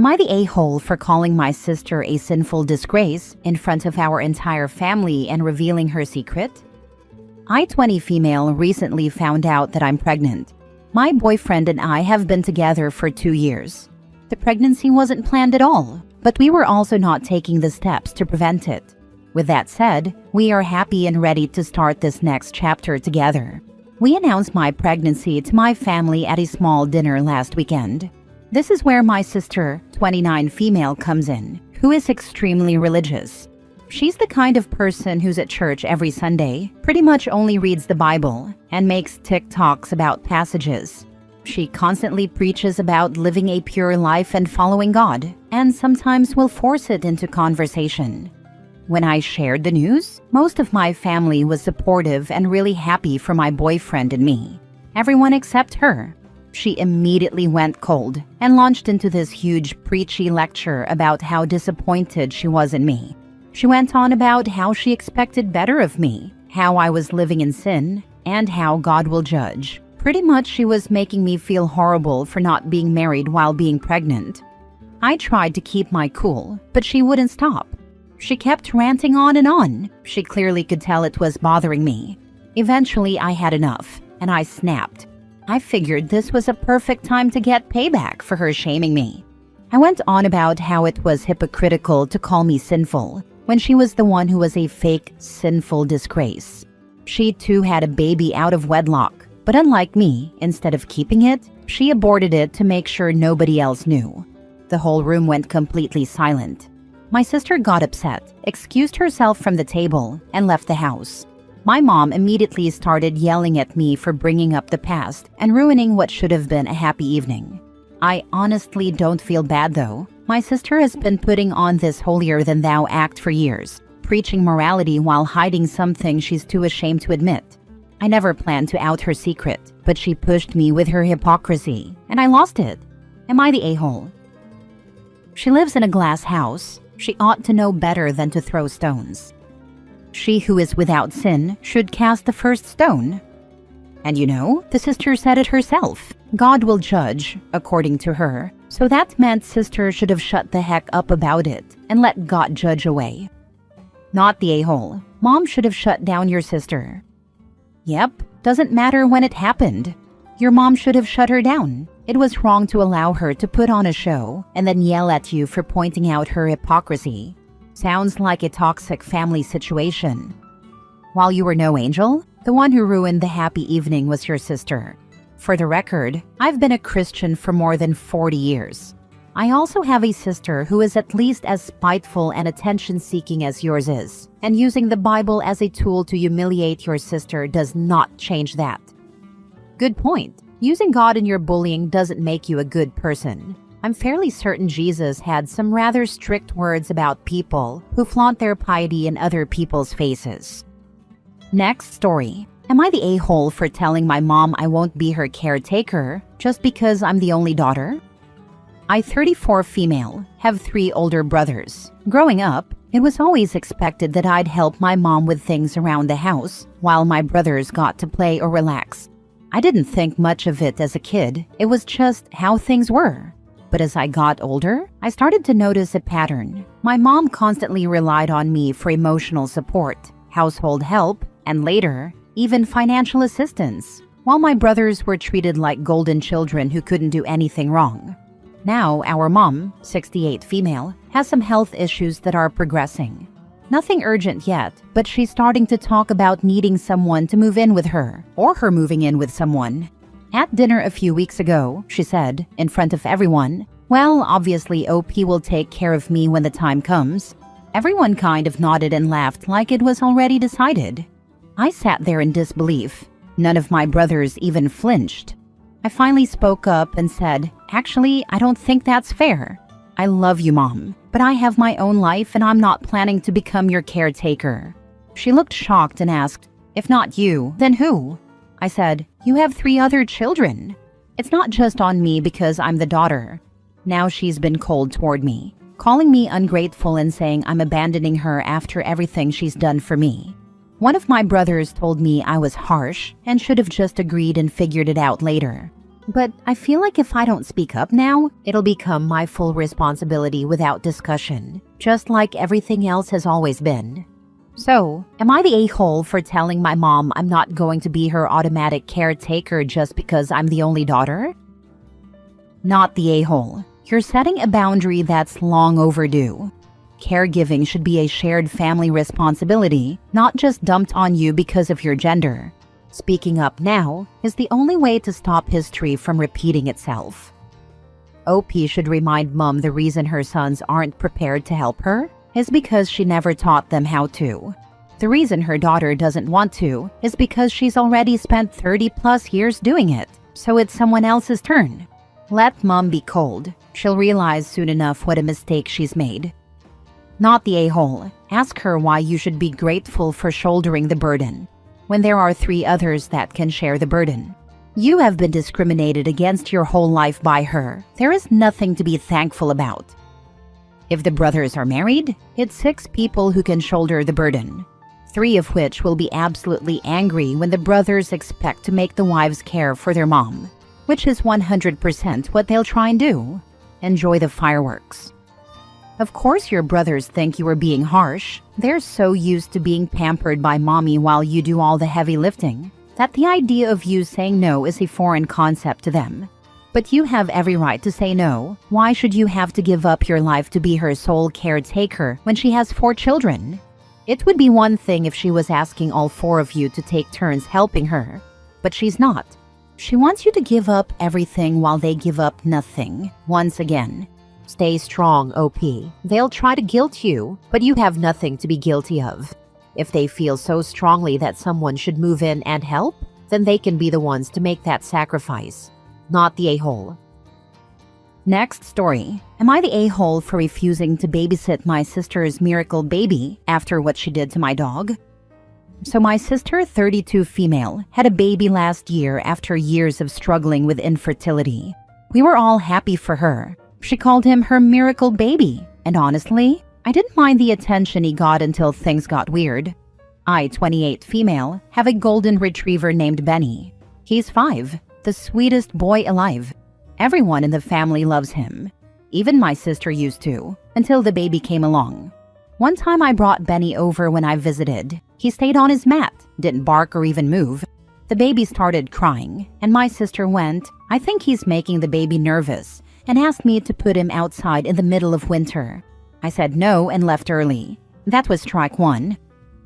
Am I the a-hole for calling my sister a sinful disgrace in front of our entire family and revealing her secret? I, 20 female, recently found out that I'm pregnant. My boyfriend and I have been together for 2 years. The pregnancy wasn't planned at all, but we were also not taking the steps to prevent it. With that said, we are happy and ready to start this next chapter together. We announced my pregnancy to my family at a small dinner last weekend. This is where my sister, 29 female, comes in, who is extremely religious. She's the kind of person who's at church every Sunday, pretty much only reads the Bible, and makes TikToks about passages. She constantly preaches about living a pure life and following God, and sometimes will force it into conversation. When I shared the news, most of my family was supportive and really happy for my boyfriend and me. Everyone except her. She immediately went cold and launched into this huge preachy lecture about how disappointed she was in me. She went on about how she expected better of me, how I was living in sin, and how God will judge. Pretty much she was making me feel horrible for not being married while being pregnant. I tried to keep my cool, but she wouldn't stop. She kept ranting on and on. She clearly could tell it was bothering me. Eventually I had enough, and I snapped. I figured this was a perfect time to get payback for her shaming me. I went on about how it was hypocritical to call me sinful, when she was the one who was a fake, sinful disgrace. She too had a baby out of wedlock, but unlike me, instead of keeping it, she aborted it to make sure nobody else knew. The whole room went completely silent. My sister got upset, excused herself from the table, and left the house. My mom immediately started yelling at me for bringing up the past and ruining what should have been a happy evening. I honestly don't feel bad though. My sister has been putting on this holier-than-thou act for years, preaching morality while hiding something she's too ashamed to admit. I never planned to out her secret, but she pushed me with her hypocrisy, and I lost it. Am I the a-hole? She lives in a glass house. She ought to know better than to throw stones. She who is without sin should cast the first stone. And you know, the sister said it herself. God will judge, according to her. So that meant sister should have shut the heck up about it and let God judge away. Not the a-hole. Mom should have shut down your sister. Yep, doesn't matter when it happened. Your mom should have shut her down. It was wrong to allow her to put on a show and then yell at you for pointing out her hypocrisy. Sounds like a toxic family situation. While you were no angel, the one who ruined the happy evening was your sister. For the record, I've been a Christian for more than 40 years. I also have a sister who is at least as spiteful and attention-seeking as yours is, and using the Bible as a tool to humiliate your sister does not change that. Good point. Using God in your bullying doesn't make you a good person. I'm fairly certain Jesus had some rather strict words about people who flaunt their piety in other people's faces. Next story. Am I the a-hole for telling my mom I won't be her caretaker just because I'm the only daughter? I, 34 female, have 3 older brothers. Growing up, it was always expected that I'd help my mom with things around the house while my brothers got to play or relax. I didn't think much of it as a kid. It was just how things were. But as I got older, I started to notice a pattern. My mom constantly relied on me for emotional support, household help, and later, even financial assistance, while my brothers were treated like golden children who couldn't do anything wrong. Now, our mom, 68 female, has some health issues that are progressing. Nothing urgent yet, but she's starting to talk about needing someone to move in with her, or her moving in with someone. At dinner a few weeks ago, she said, in front of everyone, "Well, obviously OP will take care of me when the time comes." Everyone kind of nodded and laughed like it was already decided. I sat there in disbelief. None of my brothers even flinched. I finally spoke up and said, "Actually, I don't think that's fair. I love you, Mom, but I have my own life and I'm not planning to become your caretaker." She looked shocked and asked, "If not you, then who?" I said, "You have 3 other children. It's not just on me because I'm the daughter." Now she's been cold toward me, calling me ungrateful and saying I'm abandoning her after everything she's done for me. One of my brothers told me I was harsh and should have just agreed and figured it out later. But I feel like if I don't speak up now, it'll become my full responsibility without discussion, just like everything else has always been. So, am I the a-hole for telling my mom I'm not going to be her automatic caretaker just because I'm the only daughter? Not the a-hole. You're setting a boundary that's long overdue. Caregiving should be a shared family responsibility, not just dumped on you because of your gender. Speaking up now is the only way to stop history from repeating itself. OP should remind Mom the reason her sons aren't prepared to help her is because she never taught them how to. The reason her daughter doesn't want to is because she's already spent 30+ years doing it, so it's someone else's turn. Let Mom be cold. She'll realize soon enough what a mistake she's made. Not the a-hole. Ask her why you should be grateful for shouldering the burden, when there are 3 others that can share the burden. You have been discriminated against your whole life by her. There is nothing to be thankful about. If the brothers are married, it's 6 people who can shoulder the burden, 3 of which will be absolutely angry when the brothers expect to make the wives care for their mom, which is 100% what they'll try and do. Enjoy the fireworks. Of course your brothers think you are being harsh. They're so used to being pampered by mommy while you do all the heavy lifting that the idea of you saying no is a foreign concept to them. But you have every right to say no. Why should you have to give up your life to be her sole caretaker when she has 4 children? It would be one thing if she was asking all 4 of you to take turns helping her, but she's not. She wants you to give up everything while they give up nothing. Once again, stay strong, OP. They'll try to guilt you, but you have nothing to be guilty of. If they feel so strongly that someone should move in and help, then they can be the ones to make that sacrifice. Not the a-hole. Next story. Am I the a-hole for refusing to babysit my sister's miracle baby after what she did to my dog? So my sister, 32 female, had a baby last year after years of struggling with infertility. We were all happy for her. She called him her miracle baby, and honestly, I didn't mind the attention he got until things got weird. I, 28 female, have a golden retriever named Benny. He's 5. The sweetest boy alive. Everyone in the family loves him. Even my sister used to, until the baby came along. One time I brought Benny over when I visited. He stayed on his mat, didn't bark or even move. The baby started crying, and my sister went, "I think he's making the baby nervous," and asked me to put him outside in the middle of winter. I said no and left early. That was strike 1.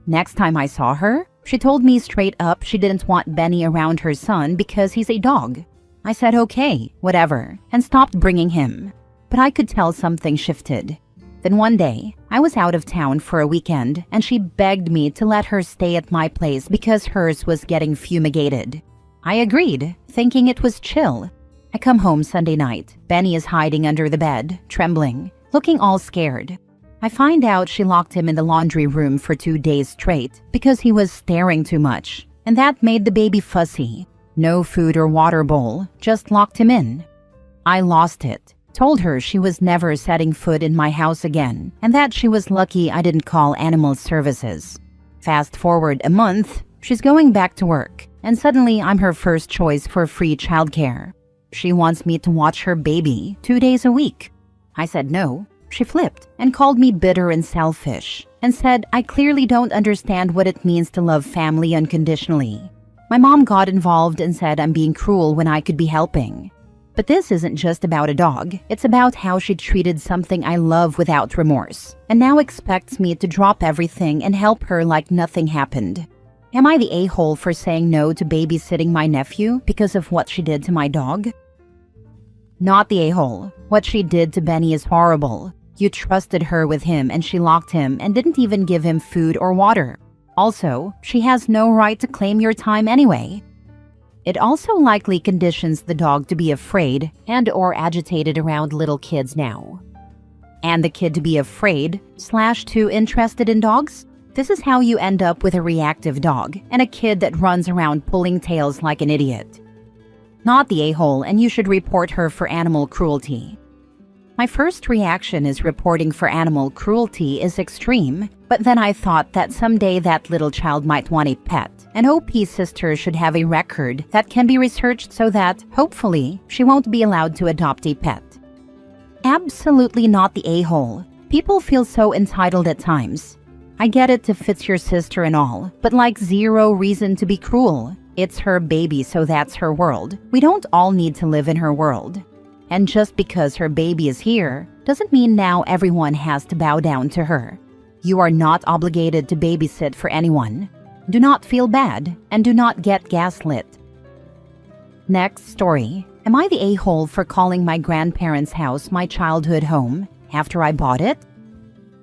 Next time I saw her, she told me straight up she didn't want Benny around her son because he's a dog. I said okay, whatever, and stopped bringing him. But I could tell something shifted. Then one day, I was out of town for a weekend and she begged me to let her stay at my place because hers was getting fumigated. I agreed, thinking it was chill. I come home Sunday night. Benny is hiding under the bed, trembling, looking all scared. I find out she locked him in the laundry room for 2 days straight because he was staring too much, and that made the baby fussy. No food or water bowl, just locked him in. I lost it. Told her she was never setting foot in my house again, and that she was lucky I didn't call animal services. Fast forward a month, she's going back to work, and suddenly I'm her first choice for free childcare. She wants me to watch her baby 2 days a week. I said no. She flipped and called me bitter and selfish and said I clearly don't understand what it means to love family unconditionally. My mom got involved and said I'm being cruel when I could be helping. But this isn't just about a dog. It's about how she treated something I love without remorse and now expects me to drop everything and help her like nothing happened. Am I the a-hole for saying no to babysitting my nephew because of what she did to my dog? Not the a-hole. What she did to Benny is horrible. You trusted her with him and she locked him and didn't even give him food or water. Also, she has no right to claim your time anyway. It also likely conditions the dog to be afraid and or agitated around little kids now. And the kid to be afraid / too interested in dogs? This is how you end up with a reactive dog and a kid that runs around pulling tails like an idiot. Not the a-hole, and you should report her for animal cruelty. My first reaction is reporting for animal cruelty is extreme, but then I thought that someday that little child might want a pet. An OP sister should have a record that can be researched so that, hopefully, she won't be allowed to adopt a pet. Absolutely not the a-hole. People feel so entitled at times. I get it if it's your sister and all, but like zero reason to be cruel. It's her baby, so that's her world. We don't all need to live in her world. And just because her baby is here, doesn't mean now everyone has to bow down to her. You are not obligated to babysit for anyone. Do not feel bad, and do not get gaslit. Next story. Am I the a-hole for calling my grandparents' house my childhood home after I bought it?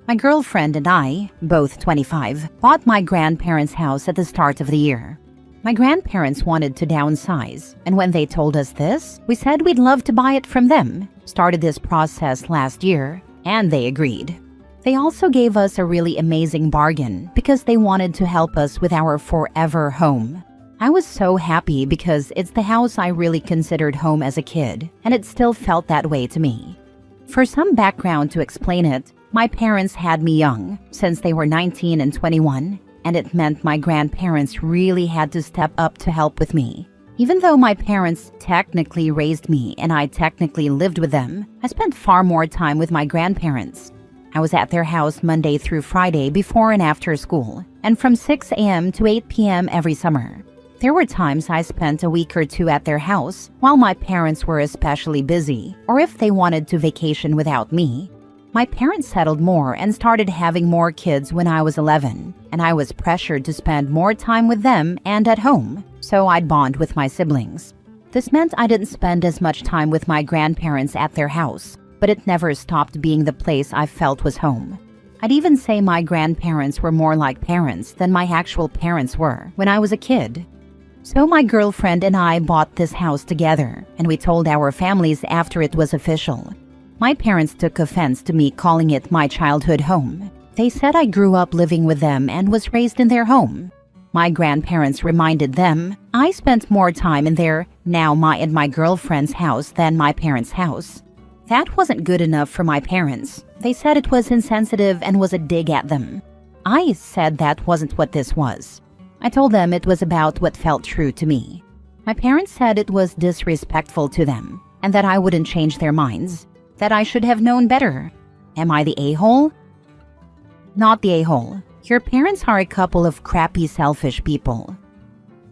My girlfriend and I, both 25, bought my grandparents' house at the start of the year. My grandparents wanted to downsize, and when they told us this, we said we'd love to buy it from them. Started this process last year, and they agreed. They also gave us a really amazing bargain because they wanted to help us with our forever home. I was so happy because it's the house I really considered home as a kid, and it still felt that way to me. For some background to explain it, my parents had me young, since they were 19 and 21, and it meant my grandparents really had to step up to help with me. Even though my parents technically raised me and I technically lived with them, I spent far more time with my grandparents. I was at their house Monday through Friday before and after school, and from 6 a.m. to 8 p.m. every summer. There were times I spent a week or two at their house while my parents were especially busy, or if they wanted to vacation without me. My parents settled more and started having more kids when I was 11, and I was pressured to spend more time with them and at home, so I'd bond with my siblings. This meant I didn't spend as much time with my grandparents at their house, but it never stopped being the place I felt was home. I'd even say my grandparents were more like parents than my actual parents were when I was a kid. So my girlfriend and I bought this house together, and we told our families after it was official. My parents took offense to me calling it my childhood home. They said I grew up living with them and was raised in their home. My grandparents reminded them I spent more time in their, now my and my girlfriend's house than my parents' house. That wasn't good enough for my parents. They said it was insensitive and was a dig at them. I said that wasn't what this was. I told them it was about what felt true to me. My parents said it was disrespectful to them and that I wouldn't change their minds. That I should have known better. Am I the a-hole? Not the a-hole. Your parents are a couple of crappy, selfish people.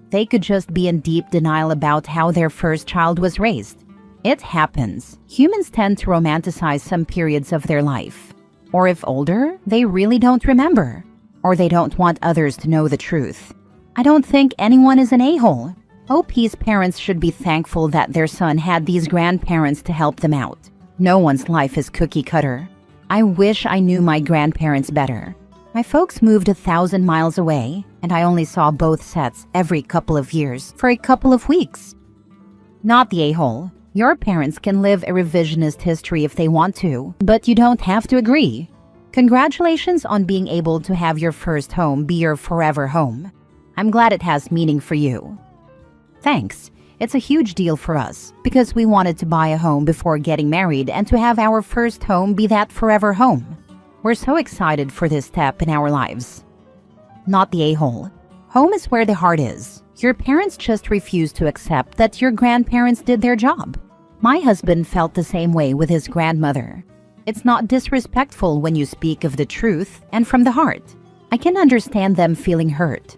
They could just be in deep denial about how their first child was raised. It happens. Humans tend to romanticize some periods of their life. Or if older, they really don't remember. Or they don't want others to know the truth. I don't think anyone is an a-hole. OP's parents should be thankful that their son had these grandparents to help them out. No one's life is cookie cutter. I wish I knew my grandparents better. My folks moved 1,000 miles away, and I only saw both sets every couple of years for a couple of weeks. Not the a-hole. Your parents can live a revisionist history if they want to, but you don't have to agree. Congratulations on being able to have your first home be your forever home. I'm glad it has meaning for you. Thanks. It's a huge deal for us because we wanted to buy a home before getting married and to have our first home be that forever home. We're so excited for this step in our lives. Not the a-hole. Home is where the heart is. Your parents just refuse to accept that your grandparents did their job. My husband felt the same way with his grandmother. It's not disrespectful when you speak of the truth and from the heart. I can understand them feeling hurt.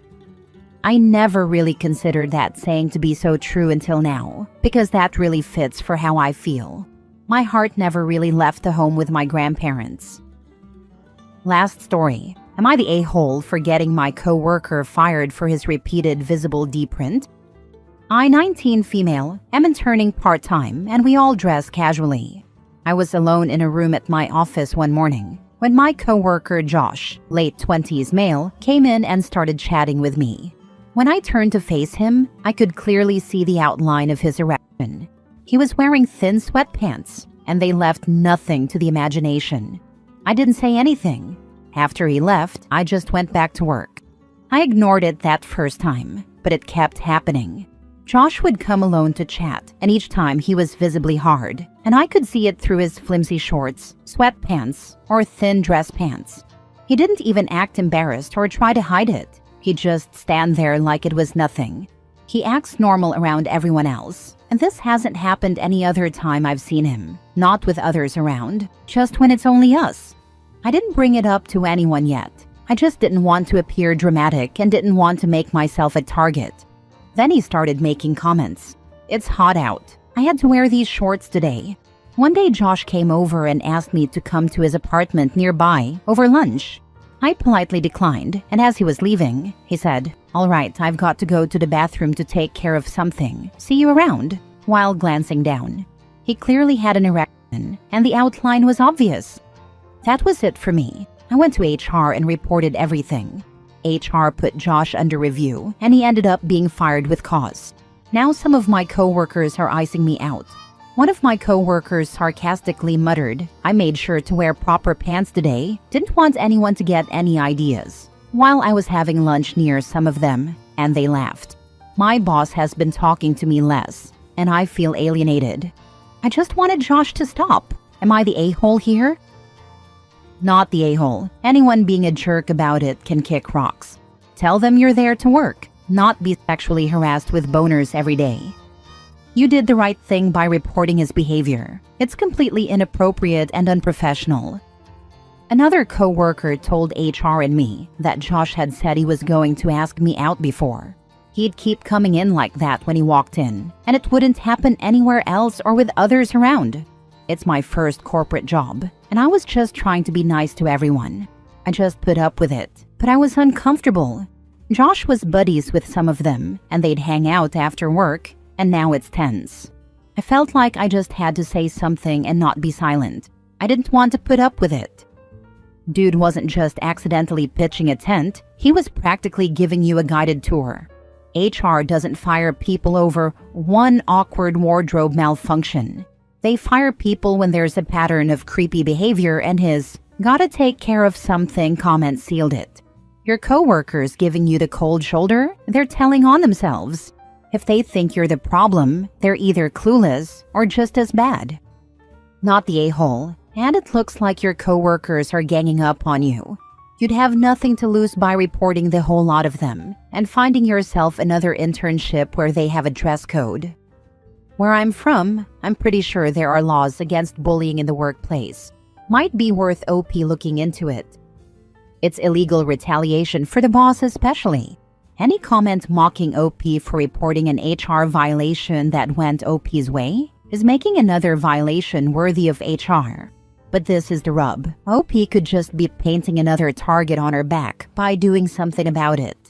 I never really considered that saying to be so true until now, because that really fits for how I feel. My heart never really left the home with my grandparents. Last story. Am I the a-hole for getting my coworker fired for his repeated visible drint? I, 19 female, am interning part-time and we all dress casually. I was alone in a room at my office one morning when my coworker Josh, late 20s male, came in and started chatting with me. When I turned to face him, I could clearly see the outline of his erection. He was wearing thin sweatpants, and they left nothing to the imagination. I didn't say anything. After he left, I just went back to work. I ignored it that first time, but it kept happening. Josh would come alone to chat, and each time he was visibly hard, and I could see it through his flimsy shorts, sweatpants, or thin dress pants. He didn't even act embarrassed or try to hide it. He'd just stand there like it was nothing. He acts normal around everyone else, and this hasn't happened any other time I've seen him. Not with others around, just when it's only us. I didn't bring it up to anyone yet. I just didn't want to appear dramatic and didn't want to make myself a target. Then he started making comments. It's hot out. I had to wear these shorts today. One day Josh came over and asked me to come to his apartment nearby over lunch. I politely declined, and as he was leaving, he said, "All right, I've got to go to the bathroom to take care of something. See you around," while glancing down. He clearly had an erection, and the outline was obvious. That was it for me. I went to HR and reported everything. HR put Josh under review, and he ended up being fired with cause. Now some of my coworkers are icing me out. One of my coworkers sarcastically muttered, "I made sure to wear proper pants today. Didn't want anyone to get any ideas," while I was having lunch near some of them, and they laughed. My boss has been talking to me less, and I feel alienated. I just wanted Josh to stop. Am I the a-hole here? Not the a-hole. Anyone being a jerk about it can kick rocks. Tell them you're there to work, not be sexually harassed with boners every day. You did the right thing by reporting his behavior. It's completely inappropriate and unprofessional. Another coworker told HR and me that Josh had said he was going to ask me out before. He'd keep coming in like that when he walked in, and it wouldn't happen anywhere else or with others around. It's my first corporate job, and I was just trying to be nice to everyone. I just put up with it, but I was uncomfortable. Josh was buddies with some of them, and they'd hang out after work, and now it's tense. I felt like I just had to say something and not be silent. I didn't want to put up with it. Dude wasn't just accidentally pitching a tent, he was practically giving you a guided tour. HR doesn't fire people over one awkward wardrobe malfunction. They fire people when there's a pattern of creepy behavior, and his "gotta take care of something" comment sealed it. Your coworkers giving you the cold shoulder, they're telling on themselves. If they think you're the problem, they're either clueless or just as bad. Not the a-hole, and it looks like your coworkers are ganging up on you. You'd have nothing to lose by reporting the whole lot of them and finding yourself another internship where they have a dress code. Where I'm from, I'm pretty sure there are laws against bullying in the workplace. Might be worth OP looking into it. It's illegal retaliation for the boss especially. Any comment mocking OP for reporting an HR violation that went OP's way is making another violation worthy of HR. But this is the rub. OP could just be painting another target on her back by doing something about it.